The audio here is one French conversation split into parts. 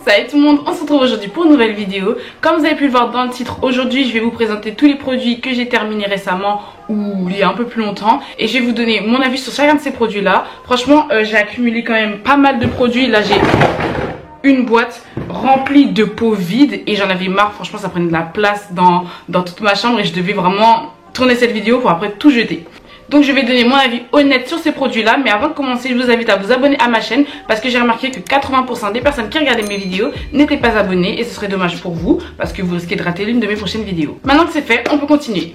Salut tout le monde, on se retrouve aujourd'hui pour une nouvelle vidéo. Comme vous avez pu le voir dans le titre, aujourd'hui je vais vous présenter tous les produits que j'ai terminés récemment ou il y a un peu plus longtemps. Et je vais vous donner mon avis sur chacun de ces produits là. Franchement j'ai accumulé quand même pas mal de produits. Là j'ai une boîte remplie de pots vides et j'en avais marre. Franchement ça prenait de la place dans toute ma chambre et je devais vraiment tourner cette vidéo pour après tout jeter. Donc je vais donner mon avis honnête sur ces produits là. Mais avant de commencer je vous invite à vous abonner à ma chaîne, parce que j'ai remarqué que 80% des personnes qui regardaient mes vidéos n'étaient pas abonnées. Et ce serait dommage pour vous, parce que vous risquez de rater l'une de mes prochaines vidéos. Maintenant que c'est fait, on peut continuer.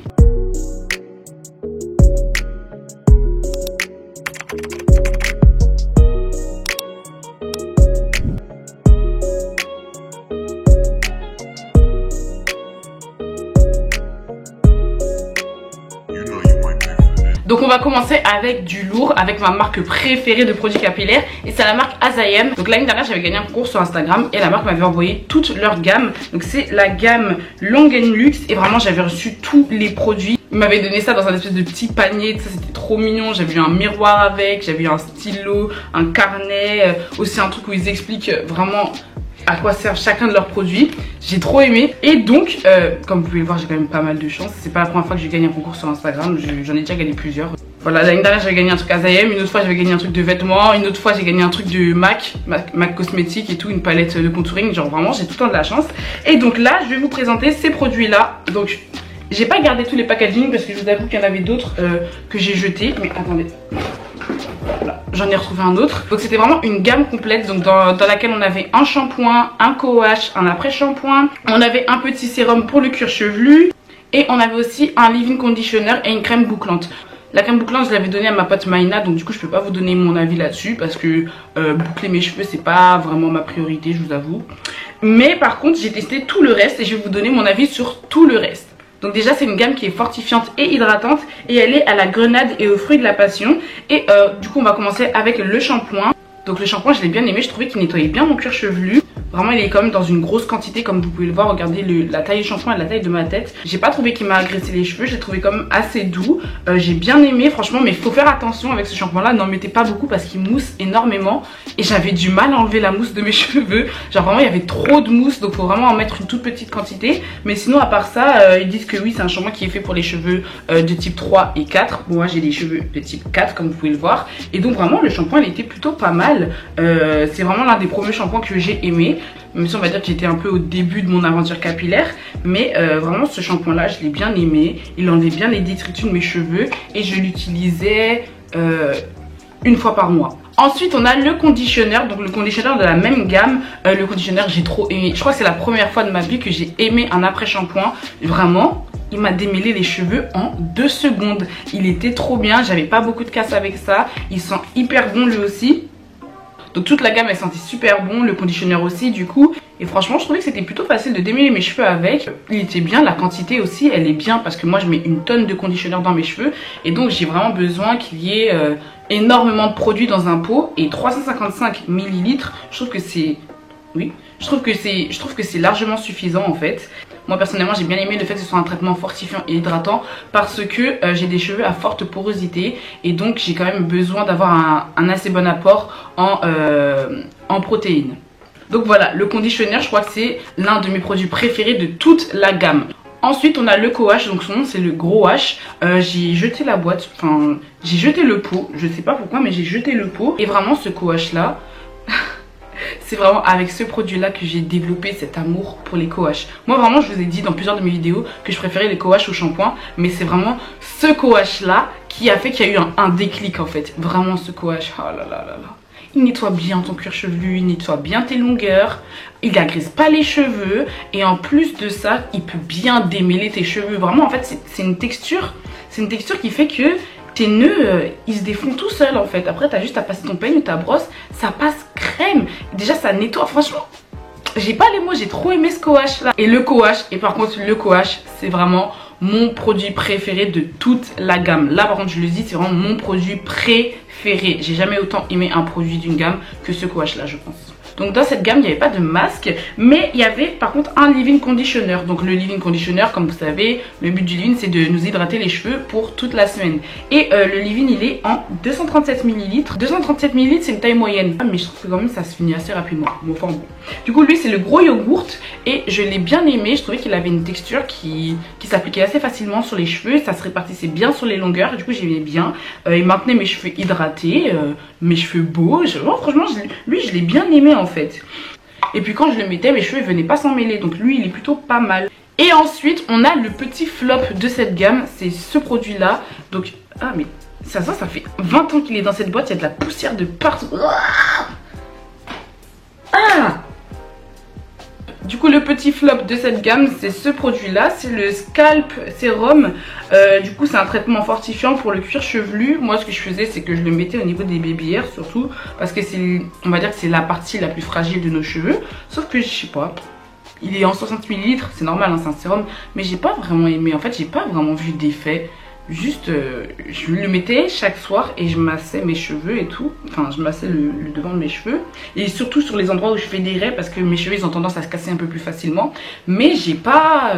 Donc on va commencer avec du lourd, avec ma marque préférée de produits capillaires, et c'est la marque Azayem. Donc l'année dernière j'avais gagné un concours sur Instagram et la marque m'avait envoyé toute leur gamme. Donc c'est la gamme Long Luxe et vraiment j'avais reçu tous les produits. Ils m'avaient donné ça dans un espèce de petit panier, ça c'était trop mignon. J'avais eu un miroir avec, j'avais eu un stylo, un carnet, aussi un truc où ils expliquent vraiment à quoi servent chacun de leurs produits. J'ai trop aimé. Et donc comme vous pouvez le voir, j'ai quand même pas mal de chance. C'est pas la première fois que je gagne un concours sur Instagram, j'en ai déjà gagné plusieurs. Voilà, l'année dernière j'avais gagné un truc Azayem, une autre fois j'avais gagné un truc de vêtements, une autre fois j'ai gagné un truc de MAC Cosmétiques et tout, une palette de contouring. Genre vraiment j'ai tout le temps de la chance. Et donc là je vais vous présenter ces produits là. Donc j'ai pas gardé tous les packaging parce que je vous avoue qu'il y en avait d'autres que j'ai jetés. Mais attendez, voilà, j'en ai retrouvé un autre. Donc c'était vraiment une gamme complète, donc dans laquelle on avait un shampoing, un co-wash, un après-shampoing. On avait un petit sérum pour le cuir chevelu. Et on avait aussi un leave-in conditioner et une crème bouclante. La crème bouclante je l'avais donnée à ma pote Maïna, donc du coup je peux pas vous donner mon avis là-dessus parce que boucler mes cheveux c'est pas vraiment ma priorité, je vous avoue. Mais par contre j'ai testé tout le reste et je vais vous donner mon avis sur tout le reste. Donc déjà c'est une gamme qui est fortifiante et hydratante et elle est à la grenade et aux fruits de la passion. Et du coup on va commencer avec le shampoing. Donc le shampoing je l'ai bien aimé, je trouvais qu'il nettoyait bien mon cuir chevelu. Vraiment il est quand même dans une grosse quantité comme vous pouvez le voir. Regardez la taille du shampoing et la taille de ma tête. J'ai pas trouvé qu'il m'a agressé les cheveux, je l'ai trouvé quand même assez doux. J'ai bien aimé franchement, mais il faut faire attention avec ce shampoing là. N'en mettez pas beaucoup parce qu'il mousse énormément. Et j'avais du mal à enlever la mousse de mes cheveux. Genre vraiment il y avait trop de mousse, donc faut vraiment en mettre une toute petite quantité. Mais sinon à part ça ils disent que oui c'est un shampoing qui est fait pour les cheveux de type 3 et 4. Bon, moi j'ai des cheveux de type 4 comme vous pouvez le voir. Et donc vraiment le shampoing il était plutôt pas mal. C'est vraiment l'un des premiers shampoings que j'ai aimé. Même si on va dire que j'étais un peu au début de mon aventure capillaire. Mais vraiment ce shampoing là je l'ai bien aimé. Il enlevait bien les détritus de mes cheveux. Et je l'utilisais une fois par mois. Ensuite on a le conditionneur, donc le conditionneur de la même gamme. Le conditionneur j'ai trop aimé. Je crois que c'est la première fois de ma vie que j'ai aimé un après-shampoing. Vraiment il m'a démêlé les cheveux en 2 secondes. Il était trop bien, j'avais pas beaucoup de casse avec ça. Il sent hyper bon lui aussi. Donc toute la gamme elle sentait super bon, le conditionneur aussi du coup. Et franchement je trouvais que c'était plutôt facile de démêler mes cheveux avec. Il était bien, la quantité aussi elle est bien parce que moi je mets une tonne de conditionneur dans mes cheveux. Et donc j'ai vraiment besoin qu'il y ait énormément de produits dans un pot. Et 355 ml, je trouve que c'est... Oui, je trouve que c'est largement suffisant en fait. Moi personnellement j'ai bien aimé le fait que ce soit un traitement fortifiant et hydratant parce que j'ai des cheveux à forte porosité et donc j'ai quand même besoin d'avoir un assez bon apport en protéines. Donc voilà, le conditionneur je crois que c'est l'un de mes produits préférés de toute la gamme. Ensuite on a le co-wash, donc son nom c'est le gros wash. J'ai jeté la boîte, enfin j'ai jeté le pot, je sais pas pourquoi mais j'ai jeté le pot. Et vraiment ce co-wash là c'est vraiment avec ce produit là que j'ai développé cet amour pour les co-wash. Moi vraiment je vous ai dit dans plusieurs de mes vidéos que je préférais les co-wash au shampoing. Mais c'est vraiment ce co-wash là qui a fait qu'il y a eu un déclic en fait. Vraiment ce co-wash, oh là là là là. Il nettoie bien ton cuir chevelu, il nettoie bien tes longueurs, il n'agresse pas les cheveux. Et en plus de ça il peut bien démêler tes cheveux. Vraiment en fait c'est une texture qui fait que tes nœuds ils se défont tout seuls en fait. Après t'as juste à passer ton peigne ou ta brosse, ça passe crème. Déjà ça nettoie, franchement j'ai pas les mots, j'ai trop aimé ce co-wash là. Et le co-wash, et par contre le co-wash c'est vraiment mon produit préféré de toute la gamme. Là par contre je le dis, c'est vraiment mon produit préféré. J'ai jamais autant aimé un produit d'une gamme que ce co-wash là je pense. Donc dans cette gamme il n'y avait pas de masque, mais il y avait par contre un leave-in conditioner. Donc le leave-in conditioner, comme vous savez, le but du leave-in c'est de nous hydrater les cheveux pour toute la semaine. Et le leave-in il est en 237 ml. 237 ml c'est une taille moyenne, mais je trouve que quand même ça se finit assez rapidement. Bon, enfin bon. Du coup lui c'est le gros yogourt et je l'ai bien aimé. Je trouvais qu'il avait une texture qui s'appliquait assez facilement sur les cheveux. Ça se répartissait bien sur les longueurs. Du coup j'aimais bien. Il maintenait mes cheveux hydratés, mes cheveux beaux. Franchement lui je l'ai bien aimé en fait. Et puis quand je le mettais, mes cheveux venaient pas s'en mêler. Donc lui il est plutôt pas mal. Et ensuite on a le petit flop de cette gamme. C'est ce produit là. Donc ah mais ça fait 20 ans qu'il est dans cette boîte. Il y a de la poussière de partout. Ah! Du coup le petit flop de cette gamme c'est ce produit là, c'est le Scalp Serum. Du coup c'est un traitement fortifiant pour le cuir chevelu. Moi ce que je faisais c'est que je le mettais au niveau des baby hairs surtout, parce que c'est, on va dire que c'est la partie la plus fragile de nos cheveux. Sauf que je sais pas, il est en 60 ml, c'est normal hein, c'est un sérum, mais j'ai pas vraiment aimé. En fait j'ai pas vraiment vu d'effet. Juste je le mettais chaque soir et je massais mes cheveux et tout. Enfin je massais le devant de mes cheveux. Et surtout sur les endroits où je fais des raies, parce que mes cheveux ils ont tendance à se casser un peu plus facilement. Mais j'ai pas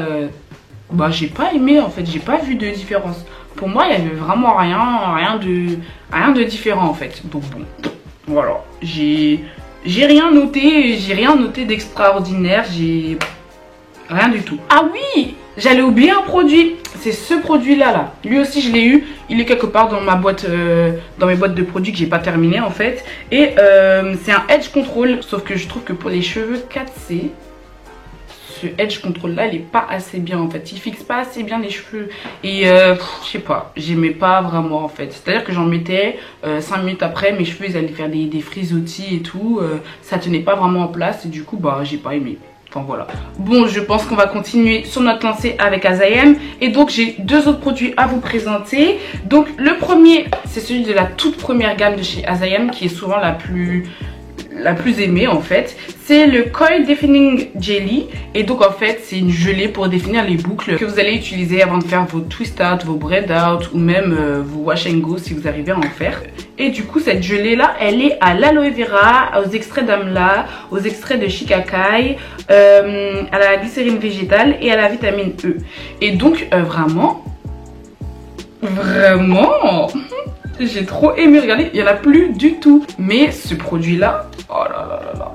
aimé en fait, j'ai pas vu de différence. Pour moi il y avait vraiment rien de différent en fait. Donc bon, voilà. J'ai rien noté d'extraordinaire, j'ai rien du tout. Ah oui, j'allais oublier un produit. C'est ce produit là. Lui aussi je l'ai eu. Il est quelque part dans ma boîte, dans mes boîtes de produits que j'ai pas terminé en fait. Et c'est un Edge Control. Sauf que je trouve que pour les cheveux 4C, ce Edge Control là il est pas assez bien en fait. Il fixe pas assez bien les cheveux. Et je sais pas, j'aimais pas vraiment en fait. C'est à dire que j'en mettais 5 minutes après, mes cheveux ils allaient faire des frisottis et tout. Ça tenait pas vraiment en place et du coup bah j'ai pas aimé. Enfin voilà. Bon, je pense qu'on va continuer sur notre lancée avec Azayem. Et donc j'ai deux autres produits à vous présenter. Donc le premier, c'est celui de la toute première gamme de chez Azayem, qui est souvent la plus aimée en fait. C'est le Coil Defining Jelly. Et donc en fait c'est une gelée pour définir les boucles que vous allez utiliser avant de faire vos twist out, vos braid out ou même vos wash and go si vous arrivez à en faire. Et du coup cette gelée là elle est à l'aloe vera, aux extraits d'amla, aux extraits de shikakai, à la glycérine végétale et à la vitamine E. Et donc vraiment j'ai trop aimé. Regardez, il n'y en a plus du tout. Mais ce produit là, oh là là là là,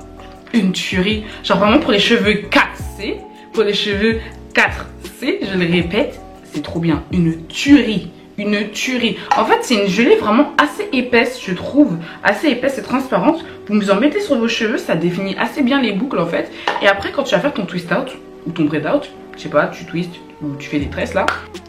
une tuerie. Genre vraiment pour les cheveux 4C, pour les cheveux 4C, je le répète, c'est trop bien. Une tuerie. Une tuerie. En fait c'est une gelée vraiment assez épaisse, je trouve. Assez épaisse et transparente. Vous en mettez sur vos cheveux, ça définit assez bien les boucles en fait. Et après quand tu vas faire ton twist out ou ton braid out, je sais pas, tu twistes ou tu fais des tresses là.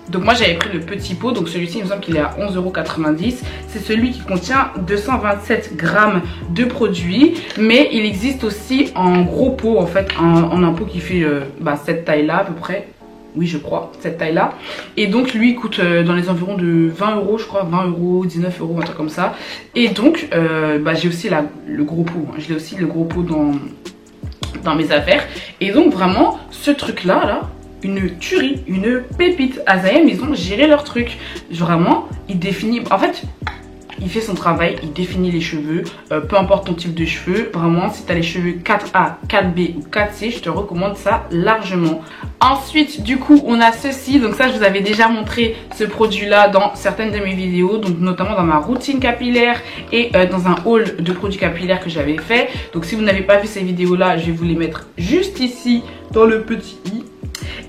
Donc moi j'avais pris le petit pot, donc celui-ci il me semble qu'il est à 11,90 €. C'est celui qui contient 227 grammes de produits. Mais il existe aussi en gros pot en fait, en un pot qui fait cette taille là à peu près. Oui je crois, cette taille là. Et donc lui il coûte dans les environs de 20 € je crois, 20 €, 19 €, un truc comme ça. Et donc j'ai aussi le gros pot, hein. Je l'ai aussi le gros pot dans mes affaires. Et donc vraiment ce truc là, une tuerie, une pépite. Azayem ils ont géré leur truc. Vraiment il définit, en fait il fait son travail, il définit les cheveux, peu importe ton type de cheveux. Vraiment si tu as les cheveux 4A, 4B ou 4C, je te recommande ça largement. Ensuite du coup on a ceci, donc ça je vous avais déjà montré ce produit là dans certaines de mes vidéos, donc notamment dans ma routine capillaire et dans un haul de produits capillaires que j'avais fait. Donc si vous n'avez pas vu ces vidéos là, je vais vous les mettre juste ici dans le petit i.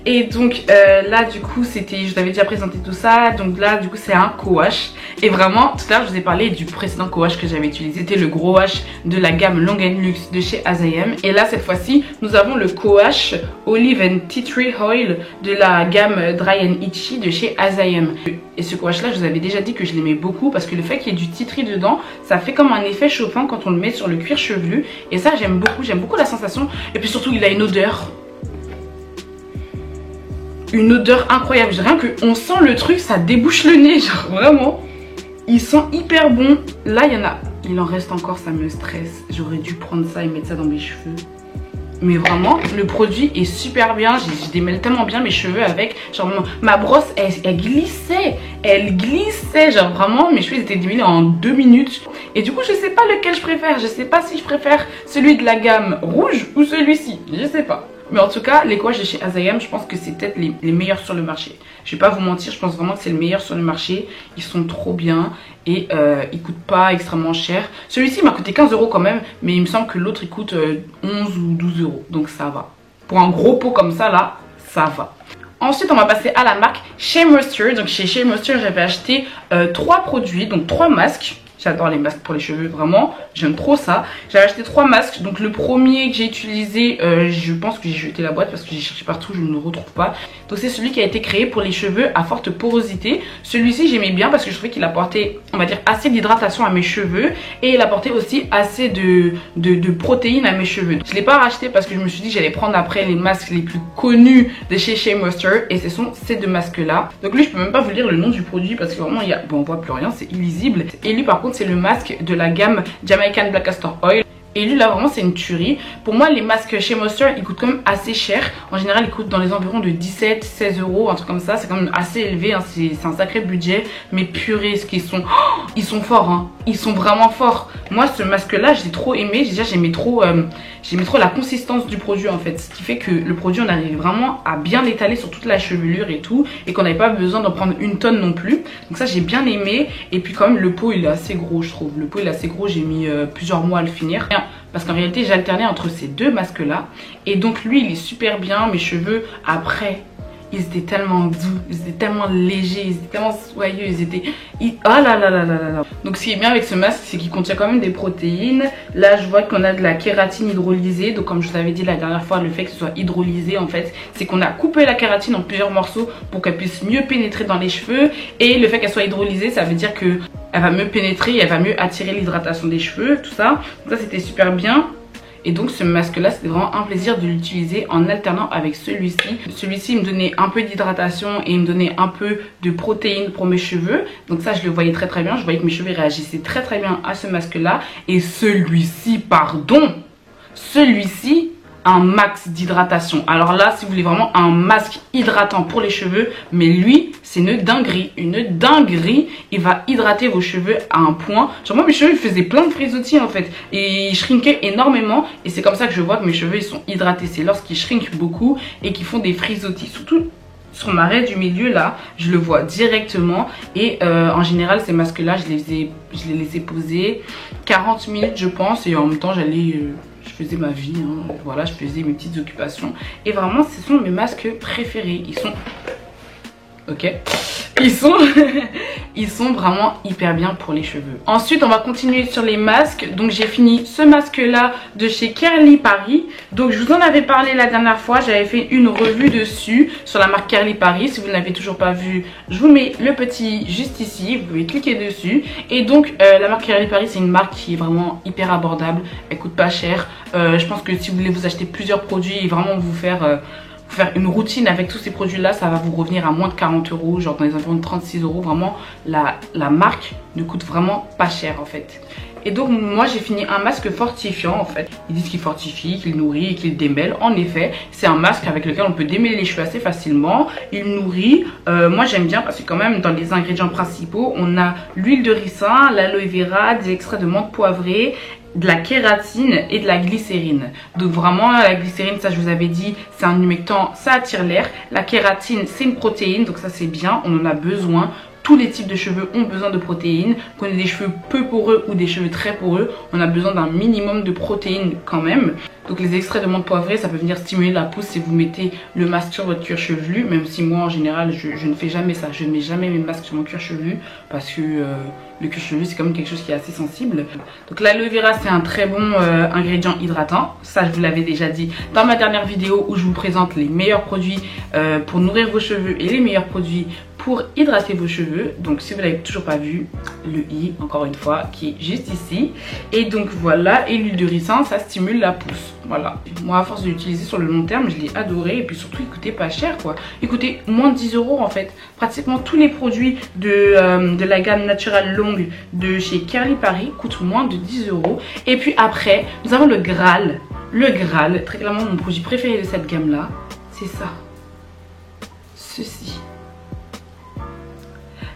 Et donc là du coup c'était, je vous avais déjà présenté tout ça. Donc là du coup c'est un co-wash. Et vraiment tout à l'heure je vous ai parlé du précédent co-wash que j'avais utilisé. C'était le gros wash de la gamme Long & Luxe de chez Azayem. Et là cette fois-ci nous avons le co-wash Olive and Tea Tree Oil de la gamme Dry and Itchy de chez Azayem. Et ce co-wash là je vous avais déjà dit que je l'aimais beaucoup, parce que le fait qu'il y ait du tea tree dedans, ça fait comme un effet chauffant quand on le met sur le cuir chevelu. Et ça j'aime beaucoup la sensation. Et puis surtout il a une odeur incroyable. Rien que on sent le truc, ça débouche le nez, genre vraiment. Il sent hyper bon. Là il en reste encore, ça me stresse. J'aurais dû prendre ça et mettre ça dans mes cheveux. Mais vraiment le produit est super bien. Je démêle tellement bien mes cheveux avec. Genre ma brosse elle glissait. elle glissait, genre vraiment mes cheveux étaient démêlés en 2 minutes. Et du coup je sais pas lequel je préfère, je sais pas si je préfère celui de la gamme rouge ou celui-ci, je sais pas. Mais en tout cas, les coiffes de chez Azayam, je pense que c'est peut-être les meilleurs sur le marché. Je vais pas vous mentir, je pense vraiment que c'est le meilleur sur le marché. Ils sont trop bien et ils coûtent pas extrêmement cher. Celui-ci m'a coûté 15 € quand même, mais il me semble que l'autre il coûte 11 ou 12 €. Donc ça va. Pour un gros pot comme ça là, ça va. Ensuite, on va passer à la marque Shea Moisture. Donc chez Shea Moisture, j'avais acheté 3 produits, donc 3 masques. J'adore les masques pour les cheveux, vraiment, j'aime trop ça. J'avais acheté 3 masques, donc le premier que j'ai utilisé, je pense que j'ai jeté la boîte parce que j'ai cherché partout, je ne le retrouve pas. Donc c'est celui qui a été créé pour les cheveux à forte porosité. Celui-ci j'aimais bien parce que je trouvais qu'il apportait, on va dire, assez d'hydratation à mes cheveux. Et il apportait aussi assez de protéines à mes cheveux. Je ne l'ai pas racheté parce que je me suis dit que j'allais prendre après les masques les plus connus de chez Shea Moisture. Et ce sont ces 2 masques là. Donc lui je peux même pas vous lire le nom du produit parce que vraiment il y a, bon, on voit plus rien, c'est illisible. Et lui par contre c'est le masque de la gamme Jamaican Black Castor Oil. Et lui là vraiment c'est une tuerie. Pour moi les masques chez Moisture ils coûtent quand même assez cher. En général ils coûtent dans les environs de 17-16 €, un truc comme ça. C'est quand même assez élevé, hein. C'est un sacré budget. Mais purée ce qu'ils sont, oh, ils sont forts, hein. Ils sont vraiment forts. Moi ce masque là je l'ai trop aimé. Déjà j'aimais trop la consistance du produit en fait. Ce qui fait que le produit on arrive vraiment à bien l'étaler sur toute la chevelure et tout. Et qu'on n'avait pas besoin d'en prendre une tonne non plus. Donc ça j'ai bien aimé. Et puis quand même le pot il est assez gros je trouve. Le pot il est assez gros, j'ai mis plusieurs mois à le finir. Parce qu'en réalité j'alternais entre ces 2 masques là. Et donc lui il est super bien. Mes cheveux après ils étaient tellement doux, ils étaient tellement légers, ils étaient tellement soyeux, ils étaient... Oh là là là là là là. Donc ce qui est bien avec ce masque c'est qu'il contient quand même des protéines. Là je vois qu'on a de la kératine hydrolysée. Donc comme je vous avais dit la dernière fois, le fait que ce soit hydrolysé en fait, c'est qu'on a coupé la kératine en plusieurs morceaux pour qu'elle puisse mieux pénétrer dans les cheveux. Et le fait qu'elle soit hydrolysée ça veut dire que elle va mieux pénétrer, elle va mieux attirer l'hydratation des cheveux, tout ça. Donc ça c'était super bien. Et donc ce masque là c'était vraiment un plaisir de l'utiliser en alternant avec celui-ci. Celui-ci me donnait un peu d'hydratation et il me donnait un peu de protéines pour mes cheveux. Donc ça je le voyais très très bien, je voyais que mes cheveux réagissaient très très bien à ce masque là. Et celui-ci, pardon, celui-ci un max d'hydratation. Alors là si vous voulez vraiment un masque hydratant pour les cheveux, mais lui c'est une dinguerie, il va hydrater vos cheveux à un point, genre moi mes cheveux ils faisaient plein de frisottis en fait et ils shrinkaient énormément et c'est comme ça que je vois que mes cheveux ils sont hydratés, c'est lorsqu'ils shrinkent beaucoup et qu'ils font des frisottis, surtout sur ma raie du milieu là, je le vois directement. Et en général ces masques là je les laissais poser 40 minutes je pense et en même temps je faisais ma vie, hein. Voilà, je faisais mes petites occupations. Et vraiment, ce sont mes masques préférés. Ils sont... Ok. Ils sont vraiment hyper bien pour les cheveux. Ensuite, on va continuer sur les masques. Donc, j'ai fini ce masque-là de chez Curly Paris. Donc, je vous en avais parlé la dernière fois. J'avais fait une revue dessus sur la marque Curly Paris. Si vous ne l'avez toujours pas vu, je vous mets le petit juste ici. Vous pouvez cliquer dessus. Et donc, la marque Curly Paris, c'est une marque qui est vraiment hyper abordable. Elle coûte pas cher. Je pense que si vous voulez vous acheter plusieurs produits et vraiment vous faire une routine avec tous ces produits là, ça va vous revenir à moins de 40 €, genre dans les environs de 36 €. Vraiment la marque ne coûte vraiment pas cher en fait. Et donc moi j'ai fini un masque fortifiant en fait. Ils disent qu'il fortifie, qu'il nourrit et qu'il démêle. En effet c'est un masque avec lequel on peut démêler les cheveux assez facilement. Il nourrit, moi j'aime bien parce que quand même dans les ingrédients principaux on a l'huile de ricin, l'aloe vera, des extraits de menthe poivrée, de la kératine et de la glycérine. Donc vraiment la glycérine, ça je vous avais dit, c'est un humectant, ça attire l'air. La kératine c'est une protéine, donc ça c'est bien, on en a besoin. Tous les types de cheveux ont besoin de protéines. Qu'on ait des cheveux peu poreux ou des cheveux très poreux, on a besoin d'un minimum de protéines quand même. Donc les extraits de menthe poivrée, ça peut venir stimuler la pousse si vous mettez le masque sur votre cuir chevelu. Même si moi en général je ne fais jamais ça, je ne mets jamais mes masques sur mon cuir chevelu parce que le cuir chevelu c'est quand même quelque chose qui est assez sensible. Donc l'aloe vera c'est un très bon ingrédient hydratant. Ça je vous l'avais déjà dit dans ma dernière vidéo où je vous présente les meilleurs produits pour nourrir vos cheveux et les meilleurs produits pour hydrater vos cheveux. Donc si vous l'avez toujours pas vu, le i encore une fois qui est juste ici. Et donc voilà, et l'huile de ricin ça stimule la pousse. Voilà, moi à force de l'utiliser sur le long terme je l'ai adoré. Et puis surtout il coûtait pas cher quoi, il coûtait moins de 10 € en fait. Pratiquement tous les produits de la gamme Natural Long de chez Curly Paris coûtent moins de 10 €. Et puis après nous avons le Graal. Le Graal, très clairement mon produit préféré de cette gamme là, c'est ça, ceci.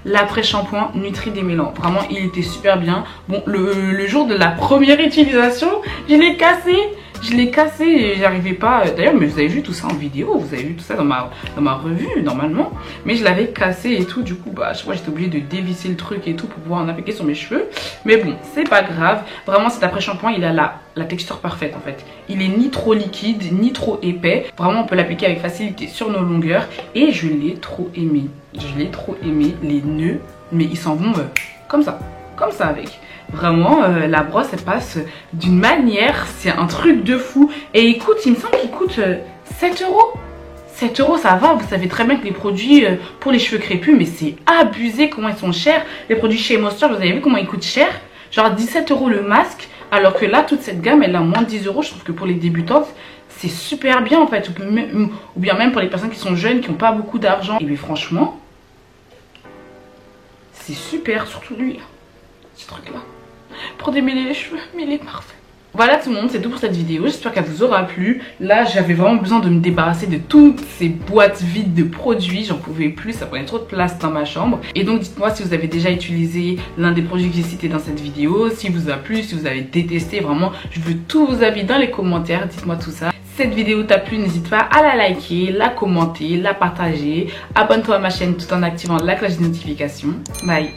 l'après-shampoing Nutri Démêlant. Vraiment, il était super bien. Bon, le jour de la première utilisation, je l'ai cassé. Je l'ai cassé et j'arrivais pas. D'ailleurs, mais vous avez vu tout ça en vidéo, vous avez vu tout ça dans ma revue normalement. Mais je l'avais cassé et tout. Du coup, bah, je crois que j'étais obligée de dévisser le truc et tout pour pouvoir en appliquer sur mes cheveux. Mais bon, c'est pas grave. Vraiment, cet après-shampoing, il a la texture parfaite en fait. Il est ni trop liquide, ni trop épais. Vraiment, on peut l'appliquer avec facilité sur nos longueurs. Et je l'ai trop aimé. Je l'ai trop aimé. Les nœuds, mais ils s'en vont comme ça avec. Vraiment, la brosse elle passe d'une manière, c'est un truc de fou. Et il coûte, il me semble qu'il coûte 7 euros. 7 euros ça va, vous savez très bien que les produits pour les cheveux crépus, mais c'est abusé comment ils sont chers. Les produits chez Moisture, vous avez vu comment ils coûtent cher? Genre 17 euros le masque, alors que là toute cette gamme elle a moins de 10 euros. Je trouve que pour les débutantes c'est super bien en fait. Ou bien même pour les personnes qui sont jeunes, qui n'ont pas beaucoup d'argent. Et bien franchement, c'est super, surtout lui là. Ce truc là pour démêler les cheveux, mais il est parfait. Voilà tout le monde, c'est tout pour cette vidéo, j'espère qu'elle vous aura plu. Là j'avais vraiment besoin de me débarrasser de toutes ces boîtes vides de produits, j'en pouvais plus, ça prenait trop de place dans ma chambre. Et donc dites-moi si vous avez déjà utilisé l'un des produits que j'ai cités dans cette vidéo, si vous a plu, si vous avez détesté, vraiment je veux tous vos avis dans les commentaires, dites-moi tout ça. Si cette vidéo t'a plu, n'hésite pas à la liker, la commenter, la partager. Abonne-toi à ma chaîne tout en activant la cloche de notification. Bye.